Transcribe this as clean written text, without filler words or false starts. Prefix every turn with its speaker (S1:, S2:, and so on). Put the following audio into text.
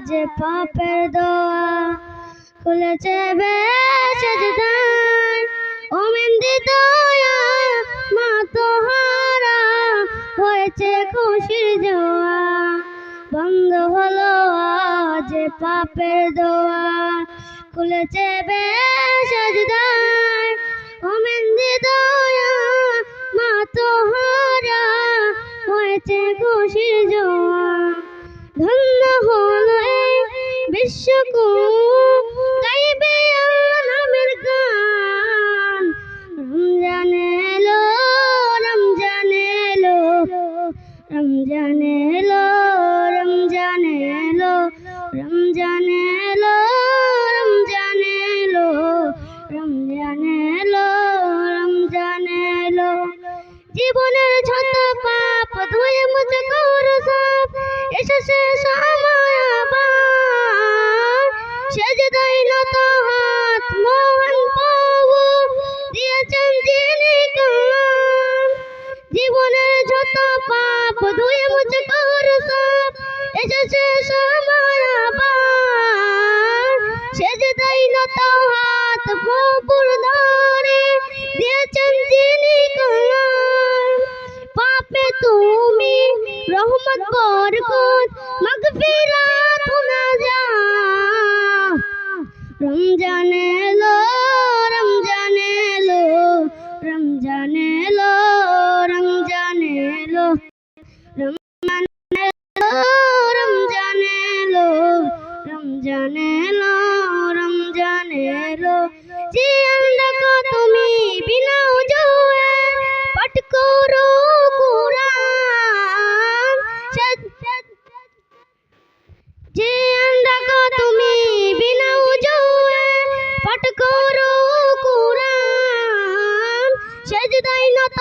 S1: যে পাপের দোয়া খুলেছে বেশেজদায় ও মেহেন্দি দয়া মা তোহারা হয়েছে খুশির জোয়া বন্ধ হলো যে পাপের দোয়া খুলেছে বেশেজদায় ও মেহেন্দি দয়া মা তোহারা হয়েছে খুশির জোয়া ধন্য হলো এই বিশ্বকুল গাইবে আল্লাহর নামের গান রমজান এলো রমজান এলো রমজান এলো রমজান এলো রমজান এলো রমজান এলো রমজান এলো রমজান এলো জীবনের যত পাপ ধুয়ে মুছে করো সাফ এসেছে সময় আবার সেজদায় নত হাত মোহন প্রভু দিয়েছেন যিনি কান জীবনের যত পাপ ধুয়ে মুছে করো সাফ এসেছে সময় আবার সেজদায় নত হাত প্রভুর ধরে দিয়েছেন যিনি কান পাপে তুমি রহমত বরকত মাগফিরাত নাজাত রমজান এলো রমজান এলো রমজান এলো রমজান এলো রমজান এলো রমজান এলো রমজান এলো রমজান এলো জিয়ান দেখো তুমি বিনা ওজুয়ে পাঠ করো কুরআন জিয়ান দেখো তুমি বিনা ওজুয়ে পাঠ করো কুরআন সেজদায় নত